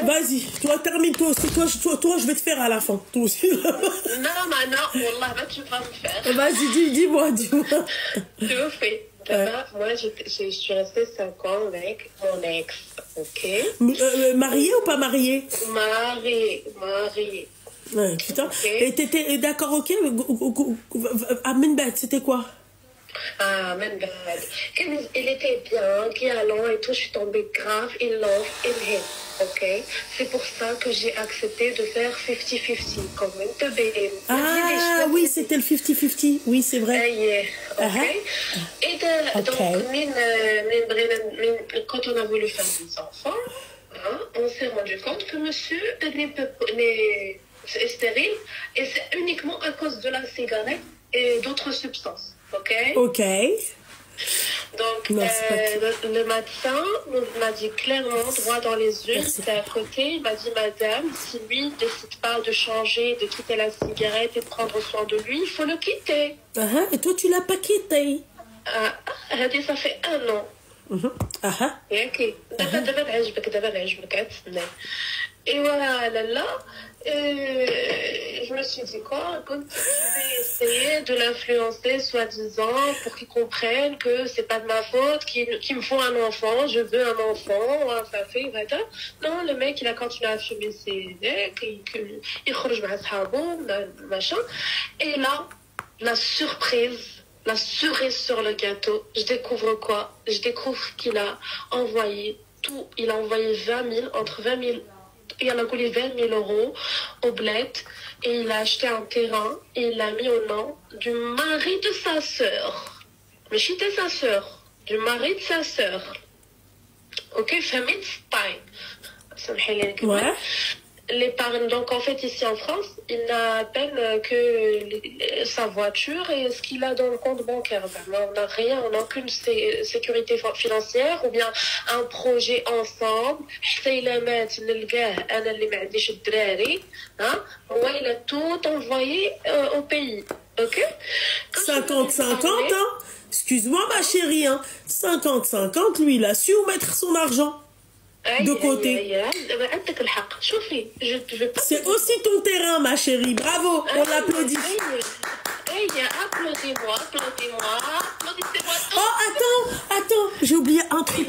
Vas-y, toi termine toi aussi. Toi, je vais te faire à la fin. Toi aussi. Non, mais non, Wallah, tu vas me faire. Vas-y, dis-moi. Tu me fais. Moi, je suis restée 5 ans avec mon ex, ok? Mariée ou pas mariée? Mariée. Ouais, putain. Okay. Et t'étais d'accord, ok? Minbad, c'était quoi? Ah, Minbad. Il était bien, galant et tout. Je suis tombée grave in love in him, ok? C'est pour ça que j'ai accepté de faire 50-50. Comme une tebé. Ah, oui, c'était le 50-50. Oui, c'est vrai. Yeah, ok? Et donc, quand on a voulu faire des enfants, on s'est rendu compte que monsieur n'est stérile et c'est uniquement à cause de la cigarette et d'autres substances. Ok. Donc, le médecin m'a dit clairement, droit dans les yeux, c'était à côté, il m'a dit, madame, si lui ne décide pas de changer, de quitter la cigarette et de prendre soin de lui, il faut le quitter. Et toi, tu l'as pas quitté? Ça fait 1 an. Et voilà, là, je me suis dit quoi? Écoute, je vais essayer de l'influencer, soi-disant, pour qu'il comprenne que c'est pas de ma faute, qu'il me faut un enfant, je veux un enfant, ça fait, voilà. Non, le mec, il a continué à fumer ses necks, il خرج مع صحابه, machin. Et là, la surprise, la cerise sur le gâteau, je découvre quoi? Je découvre qu'il a envoyé tout, il a envoyé 20 000, entre 20 000, il a coulé 20 000 euros au bled et il a acheté un terrain et il l'a mis au nom du mari de sa sœur. Mais c'était sa sœur, du mari de sa sœur. Ok, famille style. Ouais. Les parents, donc en fait ici en France, il n'a à peine que sa voiture et ce qu'il a dans le compte bancaire. On n'a rien, on n'a aucune sécurité financière ou bien un projet ensemble. Il a tout envoyé au pays. Ok? 50-50, hein? Excuse-moi ma chérie, hein? 50-50, lui il a su où mettre son argent. De côté. C'est aussi ton terrain, ma chérie. Bravo, on l'applaudit. Applaudis-moi. Oh, attends, j'ai oublié un truc.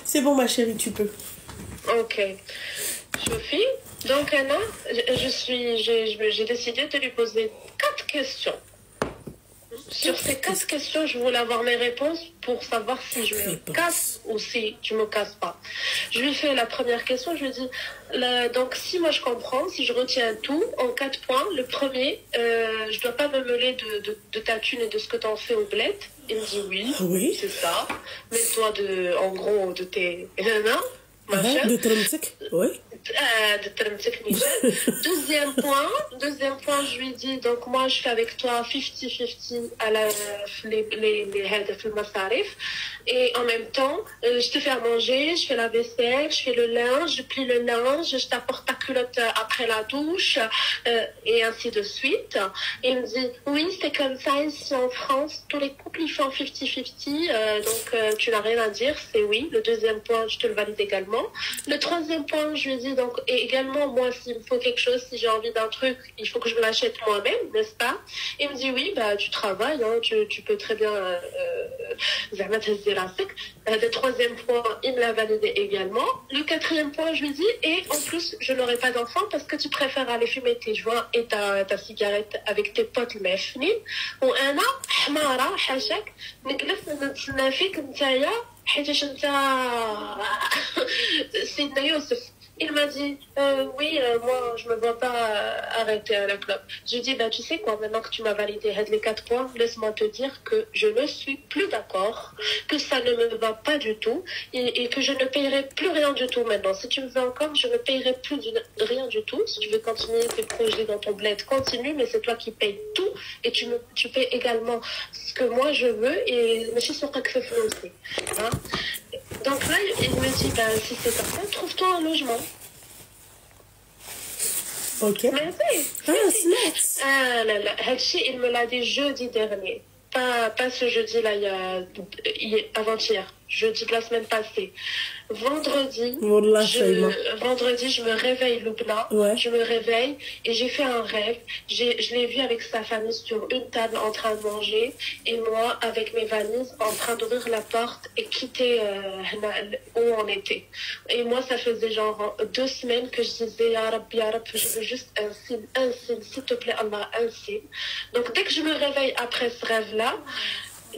C'est bon, ma chérie, tu peux. Ok. Sophie, donc Anna, j'ai décidé de lui poser 4 questions. Sur ces 4 questions, je voulais avoir mes réponses pour savoir si je me casse ou si je me casse pas. Je lui fais la première question, je lui dis, donc si moi je comprends, si je retiens tout en 4 points, le premier, je dois pas me mêler de ta thune et de ce que tu en fais au bled. Il me dit oui. C'est ça. Mets-toi en gros de tes... Non, de Trumsek, oui. De Trumsek, Deuxième point, je lui dis, donc moi je fais avec toi 50-50 à les masarif. Et en même temps, je te fais à manger, je fais la vaisselle, je fais le linge, je plie le linge, je t'apporte ta culotte après la douche, et ainsi de suite. Et il me dit, oui, c'est comme ça ici en France, tous les couples ils font 50-50, donc tu n'as rien à dire, c'est oui. Le deuxième point, je te le valide également. Le troisième point, je lui dis, donc, et également, moi, s'il me faut quelque chose, si j'ai envie d'un truc, il faut que je me l'achète moi-même, n'est-ce pas? Il me dit, oui, bah, tu travailles, hein, tu peux très bien, le troisième point, il me l'a validé également. Le quatrième point, je lui dis, et en plus, je n'aurai pas d'enfant parce que tu préfères aller fumer tes joints et ta cigarette avec tes potes المعفنين. وانا حمارة حاشاك نجلس نتسنى فيك نتايا حيتاش انت سيدنا يوسف. Il m'a dit, oui, moi, je me vois pas arrêter à la clope. Je lui ai dit, bah, tu sais quoi, maintenant que tu m'as validé les 4 points, laisse-moi te dire que je ne suis plus d'accord, que ça ne me va pas du tout, et que je ne payerai plus rien du tout maintenant. Si tu me veux encore, je ne payerai plus rien du tout. Si tu veux continuer tes projets dans ton bled, continue, mais c'est toi qui payes tout, et tu payes également ce que moi je veux, et monsieur Soka que fait aussi. Hein? Donc là, il me dit, bah, si c'est pas ça, trouve-toi un logement. Ok. Mais سمعت. ah là là, Hachi, il me l'a dit jeudi dernier. Pas ce jeudi-là, avant-hier. Jeudi de la semaine passée. Vendredi, Wallah, Shaima. vendredi, je me réveille, Loubna. Ouais. Je me réveille et j'ai fait un rêve. Je l'ai vu avec sa famille sur une table en train de manger et moi avec mes valises en train d'ouvrir la porte et quitter où on était. Et moi, ça faisait genre 2 semaines que je disais Ya Rab, je veux juste un signe, s'il te plaît, Allah, un signe. Donc dès que je me réveille après ce rêve-là,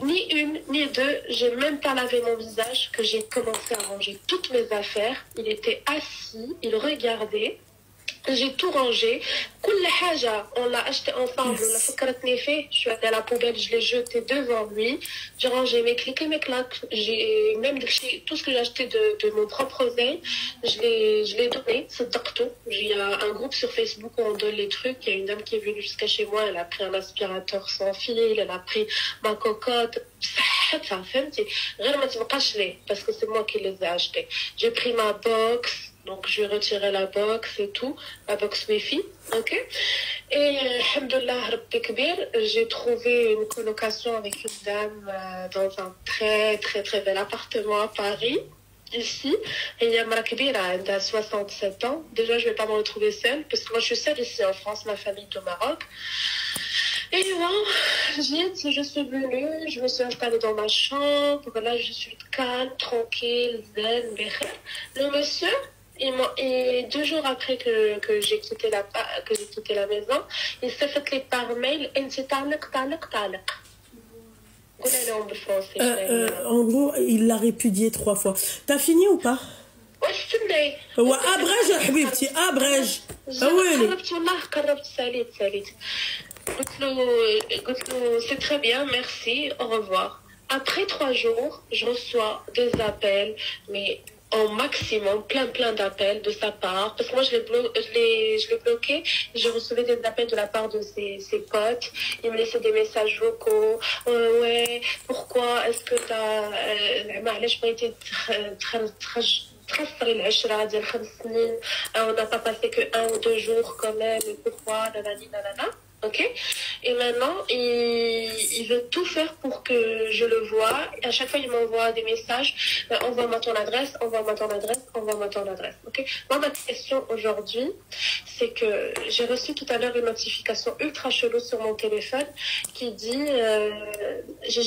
ni une, ni deux, j'ai même pas lavé mon visage, que j'ai commencé à ranger toutes mes affaires. Il était assis, il regardait. J'ai tout rangé. كل حاجة, on l'a acheté ensemble. On l'a فكرتني فيه. Je suis allée à la poubelle, je l'ai jeté devant lui. J'ai rangé mes clics et mes claques. J'ai même tout ce que j'ai acheté de mon propre oseille. Je l'ai donné. C'est tout. Il y a un groupe sur Facebook où on donne les trucs. Il y a une dame qui est venue jusqu'à chez moi. Elle a pris un aspirateur sans fil. Elle a pris ma cocotte. Ça, فهمتي. غير ما تبقاش ليه, parce que c'est moi qui les ai achetés. J'ai pris ma box. Donc, je vais retirer la box et tout, la box Wi-Fi, ok? Et, alhamdoulilah, Rabbi Kbir, j'ai trouvé une colocation avec une dame dans un très, très, très bel appartement à Paris, ici. Et il y a Mara Kbira, elle a 67 ans. Déjà, je ne vais pas me retrouver seule, parce que moi, je suis seule ici en France, ma famille est au Maroc. Et bon, je suis venue, je me suis installée dans ma chambre, là, je suis calme, tranquille, zen, bécher. Le monsieur, et 2 jours après que j'ai quitté la maison, il s'est fait les par mail. En gros, il l'a répudié 3 fois. T'as fini ou pas? ابرج يا حبيبتي ابرج. قربت والله قربت ساليت. قلت له c'est très bien, merci, au revoir. Après 3 jours, je reçois des appels, mais en maximum, plein d'appels de sa part. Parce que moi, je l'ai bloqué. Je recevais des appels de la part de ses potes. Il me laissait des messages vocaux. Ouais, pourquoi est-ce que معلش بغيتي تخسري العشرة ديال 5 سنين. On n'a pas passé que 1 ou 2 jours quand même. Et pourquoi nanana. Ok. Et maintenant, il veut tout faire pour que je le voie. Et à chaque fois, il m'envoie des messages. Envoie-moi ton adresse, envoie-moi ton adresse, envoie-moi ton adresse. Ok. Moi, ma question aujourd'hui, c'est que j'ai reçu tout à l'heure une notification ultra chelou sur mon téléphone qui dit,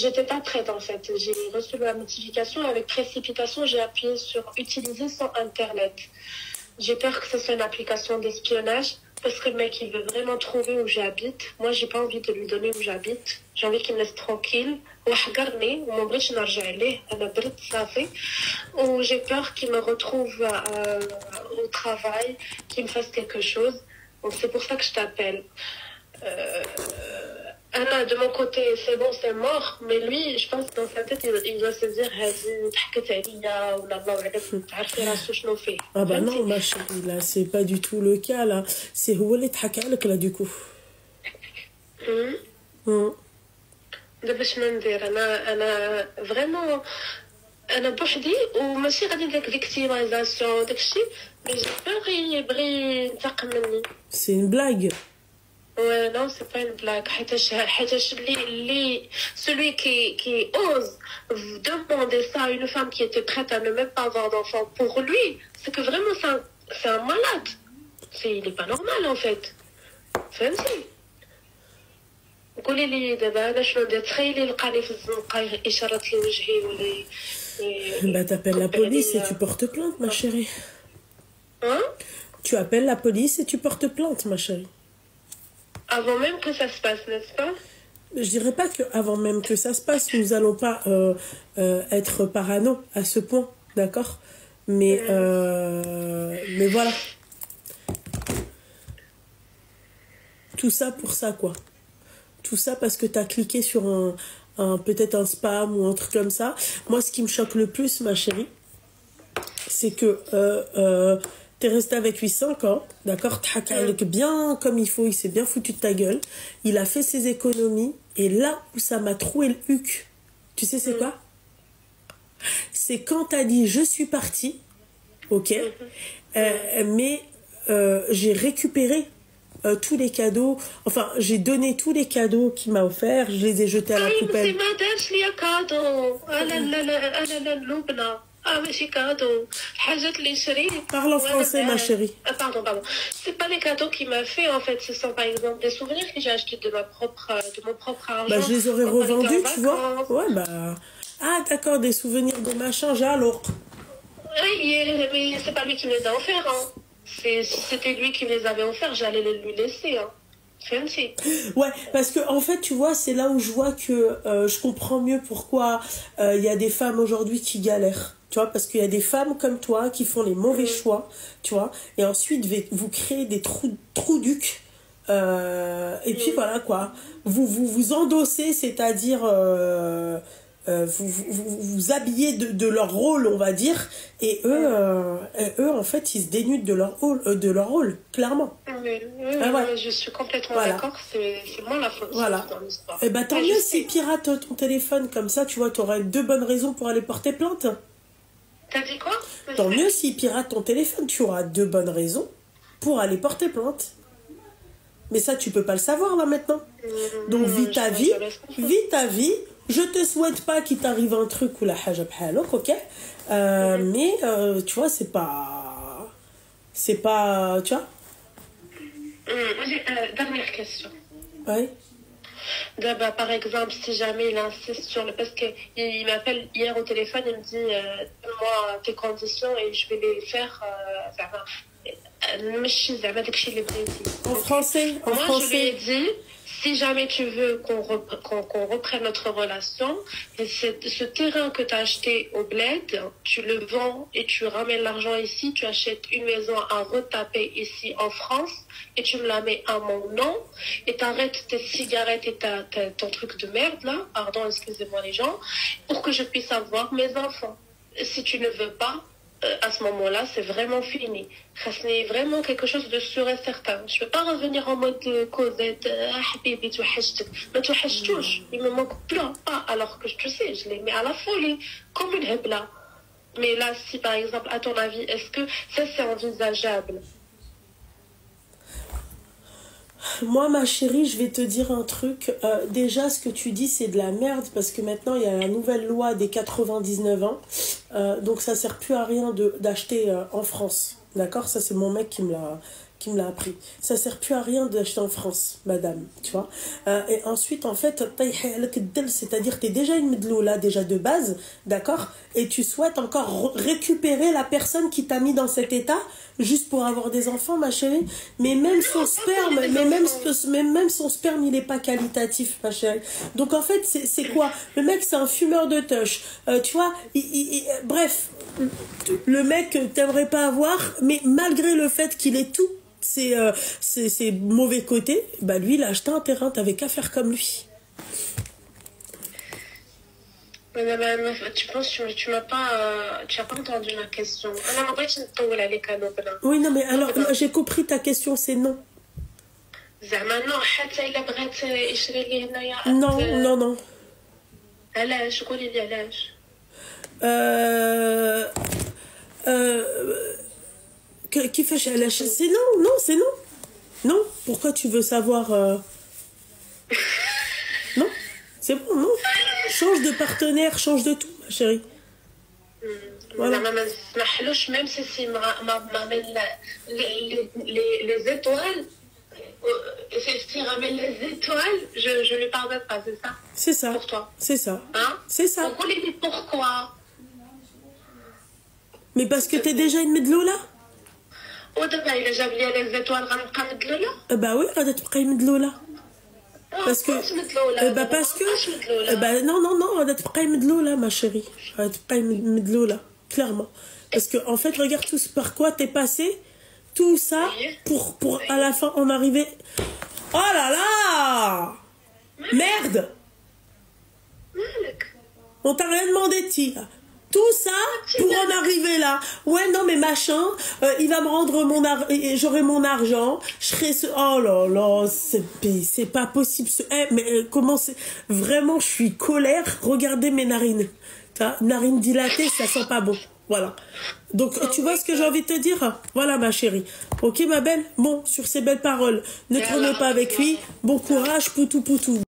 j'étais pas prête en fait. J'ai reçu la notification avec précipitation. J'ai appuyé sur utiliser sans internet. J'ai peur que ce soit une application d'espionnage. Parce que le mec, il veut vraiment trouver où j'habite. Moi, j'ai pas envie de lui donner où j'habite. J'ai envie qu'il me laisse tranquille. Ou j'ai peur qu'il me retrouve au travail, qu'il me fasse quelque chose. Donc, c'est pour ça que je t'appelle. Anna, de mon côté, c'est bon, c'est mort. Mais lui, je pense que dans sa tête, il doit se dire ah bah non, ma chérie, là, c'est pas du tout le cas, là. C'est où elle est là, du coup. دابا شنو ندير انا فريمون انا بوحدي وماشي غادي ندير فيكتيمايزاسيون داكشي مي جي يبغي ينتقم مني. C'est une blague. Ouais, non, c'est pas une blague. Celui qui ose demander ça à une femme qui était prête à ne même pas avoir d'enfant, pour lui, c'est que vraiment c'est un malade. Il est pas normal en fait. فهمتي؟ قولي لي دابا انا شنو ندير؟ تخيلي لقاني في الزنقه اشارت لي وجهي ولا Bah t'appelles la police et tu portes plainte, ma chérie. Hein? Tu appelles la police et tu portes plainte, ma chérie. Avant même que ça se passe, n'est-ce pas? Je dirais pas que avant même que ça se passe, nous allons pas être parano à ce point, d'accord? Mais voilà. Tout ça pour ça, quoi. Tout ça parce que t'as cliqué sur peut-être un spam ou un truc comme ça. Moi, ce qui me choque le plus, ma chérie, c'est que t'es resté avec lui 5 ans, d'accord? T'as bien comme il faut, il s'est bien foutu de ta gueule. Il a fait ses économies. Et là où ça m'a troué le huc, tu sais c'est quoi? C'est quand t'as dit je suis partie, ok? Mais j'ai récupéré tous les cadeaux. Enfin, j'ai donné tous les cadeaux qu'il m'a offerts. Je les ai jetés à la poubelle. C'est ما دارش ليا كادو. انا اللبنه. ماشي كادو. الحاجات اللي شريت. Parle en français, ma chérie. Pardon. C'est pas les cadeaux qu'il m'a fait en fait. Ce sont par exemple des souvenirs que j'ai achetés de mon propre argent. Bah, je les aurais revendus, tu vois. Ouais, bah. Ah, d'accord, des souvenirs de machin, j'ai alors. Oui, mais c'est pas lui qui me les a offerts. Hein. Si c'était lui qui me les avait offerts, j'allais les lui laisser. Hein. Fancy. Ouais, parce que en fait, tu vois, c'est là où je vois que je comprends mieux pourquoi il y a des femmes aujourd'hui qui galèrent. Tu vois, parce qu'il y a des femmes comme toi qui font les mauvais choix, tu vois, et ensuite vous créez des trous ducs. Et puis voilà quoi. Vous endossez, c'est-à-dire vous habillez de leur rôle, on va dire, et eux en fait, ils se dénudent de leur rôle, clairement. Ouais. Je suis complètement d'accord, c'est moi la faute dans l'histoire. Et bah tant mieux s'ils piratent ton téléphone comme ça, tu vois, t'aurais 2 bonnes raisons pour aller porter plainte. T'as dit quoi? Tant mieux s'ils piratent ton téléphone, tu auras 2 bonnes raisons pour aller porter plainte. Mais ça, tu peux pas le savoir là maintenant. Donc vis ta vie. Je te souhaite pas qu'il t'arrive un truc ou la haja bhalok, ok? Mais tu vois, c'est pas, tu vois? Dernière question. Oui. Par exemple, si jamais il insiste sur le... Parce qu'il m'appelle hier au téléphone, il me dit moi tes conditions et je vais les faire en français. Moi, je lui ai dit, si jamais tu veux qu'on reprenne notre relation, et ce terrain que tu as acheté au bled, tu le vends et tu ramènes l'argent ici, tu achètes une maison à retaper ici en France et tu me la mets à mon nom et t'arrêtes tes cigarettes et ton truc de merde là, pardon, excusez-moi les gens, pour que je puisse avoir mes enfants. Si tu ne veux pas, à ce moment-là, c'est vraiment fini. C'est vraiment quelque chose de sûr et certain. Je ne peux pas revenir en mode Cosette, Habibi, tu hachtes. Mais tu hachtes, il me manque plein. Alors que tu sais, je les mets à la folie, comme une hebla. Mais là, si par exemple, à ton avis, est-ce que ça c'est envisageable? Moi, ma chérie, je vais te dire un truc. Déjà, ce que tu dis, c'est de la merde parce que maintenant, il y a la nouvelle loi des 99 ans. Donc, ça sert plus à rien d'acheter en France. D'accord? Ça, c'est mon mec qui me l'a appris. Ça sert plus à rien d'acheter en France, madame. Tu vois? Et ensuite, en fait, c'est-à-dire que tu es déjà une medloula, déjà de base. D'accord? Et tu souhaites encore récupérer la personne qui t'a mis dans cet état juste pour avoir des enfants, ma chérie. Mais même son sperme, même son sperme, il n'est pas qualitatif, ma chérie. Donc en fait, c'est quoi? Le mec, c'est un fumeur de touch. Tu vois, bref, le mec, t'aimerais pas avoir, mais malgré le fait qu'il ait tout ses mauvais côtés, bah lui, il a acheté un terrain, t'avais qu'à faire comme lui. Tu penses que tu n'as pas entendu ma question. Oui, non, mais alors, j'ai compris ta question, c'est non. Non. علاش قولي لي علاش كيفاش علاش c'est non c'est non pourquoi tu veux savoir non c'est bon non change de partenaire change de tout ma chérie voilà ما نسمحلوش même si ما les étoiles si ramène les étoiles, je lui pardonne pas, c'est ça? C'est ça. Pour toi. C'est ça. Hein? C'est ça. Donc on lui dit pourquoi? Mais parce que t'es déjà une medloula. Oh d'abord il a déjà oublié les étoiles, غنبقى medloula. Bah oui, غادي تبقاي medloula. Parce que non غادي تبقاي medloula ma chérie. غادي تبقاي medloula clairement. Parce que en fait regarde tout par quoi t'es passé. Tout ça pour à la fin en arriver. Oh là là! Merde! On t'a rien demandé, Tia. Tout ça pour en arriver là. Ouais, non, mais machin, il va me rendre j'aurai mon argent. Je serai oh là là, c'est pas possible. Mais comment c'est? Vraiment, je suis colère. Regardez mes narines. Narine dilatée, ça sent pas bon. Voilà. Donc, tu vois ce que j'ai envie de te dire? Voilà, ma chérie. Ok, ma belle? Bon, sur ces belles paroles, ne traînez pas avec lui. Bon courage, poutou poutou.